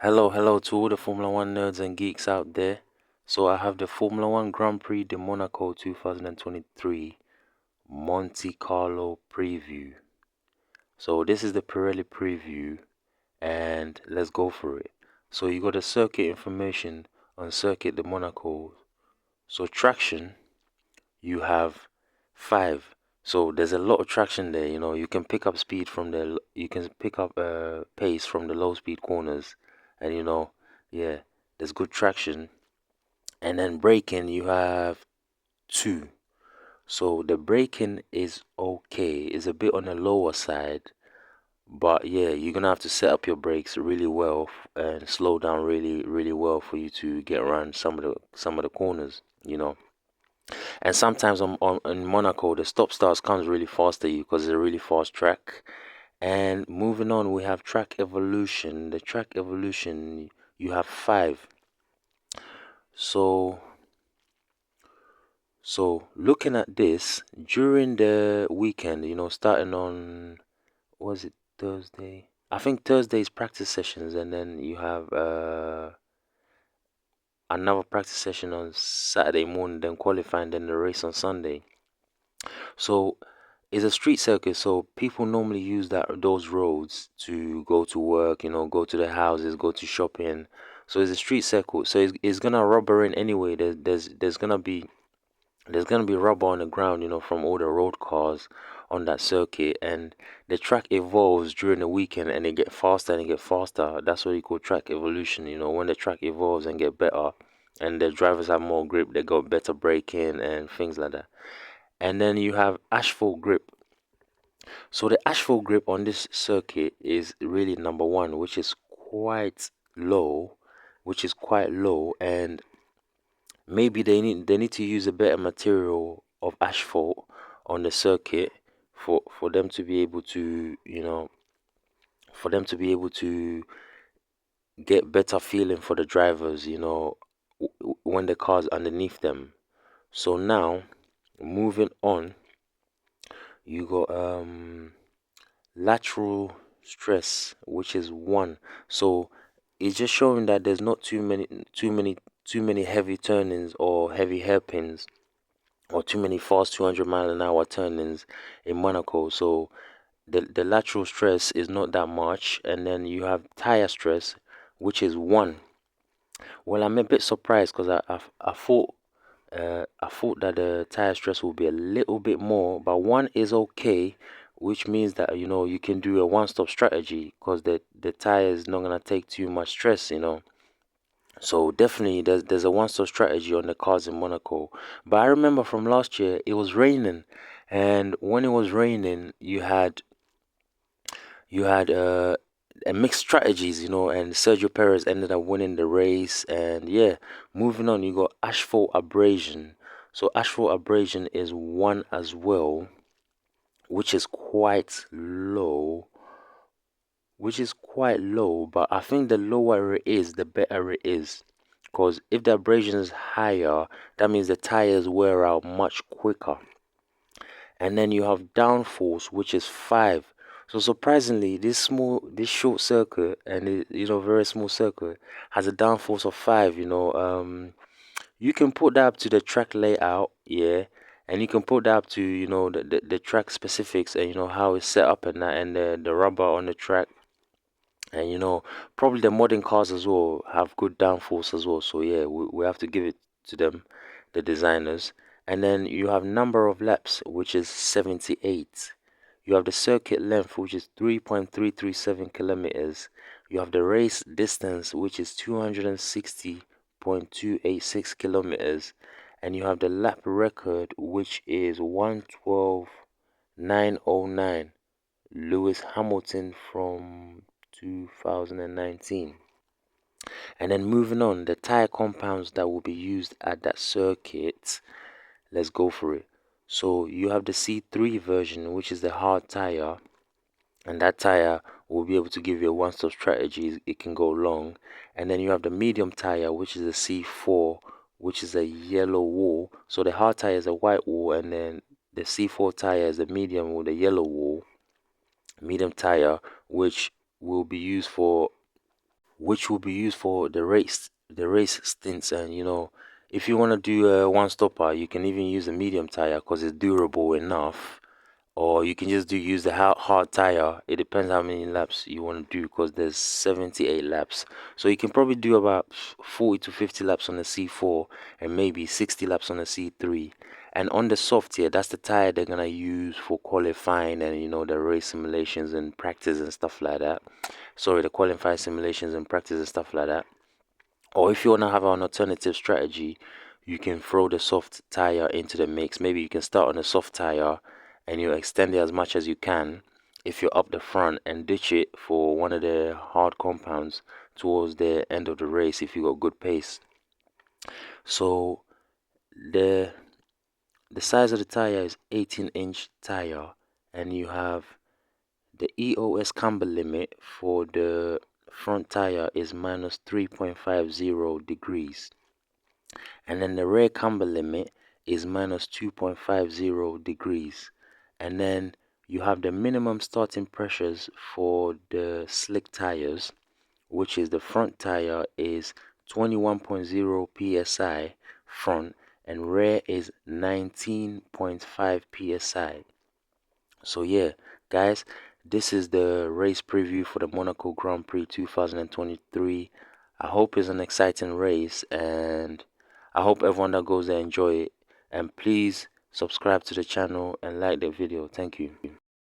Hello to all the Formula One nerds and geeks out there. So I have the Formula One Grand Prix de Monaco 2023 Monte Carlo preview. So this is the Pirelli preview, and let's go for it. So you got the circuit information on Circuit de Monaco. So traction, you have 5. So there's a lot of traction there. You can pick up speed from you can pick up pace from the low speed corners, and yeah, there's good traction. And then braking, you have 2. So the braking is okay. It's a bit on the lower side, but yeah, you're gonna have to set up your brakes really well and slow down really well for you to get around some of the corners. And sometimes on in Monaco, the stop starts comes really fast at you because it's a really fast track. And moving on, we have track evolution. The track evolution, you have 5. So looking at this during the weekend, starting on, was it Thursday? I think Thursday's practice sessions, and then you have another practice session on Saturday morning, then qualifying, then the race on Sunday. So it's a street circuit, so people normally use those roads to go to work, go to their houses, go to shopping. So it's a street circuit, so it's gonna rubber in anyway. There's gonna be rubber on the ground, from all the road cars on that circuit, and the track evolves during the weekend, and it get faster and it get faster. That's what you call track evolution. When the track evolves and get better, and the drivers have more grip, they got better braking and things like that. And then you have asphalt grip. So the asphalt grip on this circuit is really number one, which is quite low, and maybe they need to use a better material of asphalt on the circuit for them to be able to get better feeling for the drivers, when the car's underneath them. So now moving on, you got lateral stress, which is 1. So it's just showing that there's not too many heavy turnings or heavy hairpins, or too many fast 200-mile-an-hour turnings in Monaco. So the lateral stress is not that much. And then you have tire stress, which is 1. Well, I'm a bit surprised because I thought that the tire stress will be a little bit more, but 1 is okay, which means that you can do a one-stop strategy because the tire is not gonna take too much stress. So definitely there's a one-stop strategy on the cars in Monaco. But I remember from last year it was raining, and when it was raining, you had a mixed strategies, and Sergio Perez ended up winning the race. And yeah, moving on, you got asphalt abrasion. So asphalt abrasion is 1 as well, which is quite low. But I think the lower it is, the better it is. Because if the abrasion is higher, that means the tires wear out much quicker. And then you have downforce, which is 5. So surprisingly, this short circuit, and very small circuit, has a downforce of 5. You can put that up to the track layout, yeah, and you can put that up to the track specifics, and how it's set up and that, and the rubber on the track, and probably the modern cars as well have good downforce as well. So yeah, we have to give it to them, the designers. And then you have number of laps, which is 78. You have the circuit length, which is 3.337 kilometers. You have the race distance, which is 260.286 kilometers. And you have the lap record, which is 112.909. Lewis Hamilton from 2019. And then moving on, the tire compounds that will be used at that circuit. Let's go for it. So you have the C3 version, which is the hard tire, and that tire will be able to give you a one-stop strategy. It can go long. And then you have the medium tire, which is a C4, which is a yellow wall. So the hard tire is a white wall, and then the C4 tire is the medium with a yellow wall. Medium tire, which will be used for which will be used for the race stints. And if you want to do a one stopper, you can even use a medium tire because it's durable enough, or you can just use the hard tire. It depends how many laps you want to do, because there's 78 laps, so you can probably do about 40 to 50 laps on the C4 and maybe 60 laps on the C3. And on the soft tier, that's the tire they're gonna use for qualifying and the race simulations and practice and stuff like that. Sorry, the qualifying simulations and practice and stuff like that. Or if you want to have an alternative strategy, you can throw the soft tire into the mix. Maybe you can start on a soft tire and you extend it as much as you can if you're up the front, and ditch it for one of the hard compounds towards the end of the race if you got good pace. So the size of the tire is 18-inch tire, and you have the EOS camber limit for the front tire is minus 3.50 degrees, and then the rear camber limit is minus 2.50 degrees. And then you have the minimum starting pressures for the slick tires, which is the front tire is 21.0 psi front, and rear is 19.5 psi. So yeah, guys, this is the race preview for the Monaco Grand Prix 2023. I hope it's an exciting race, and I hope everyone that goes there enjoy it. And please subscribe to the channel and like the video. Thank you.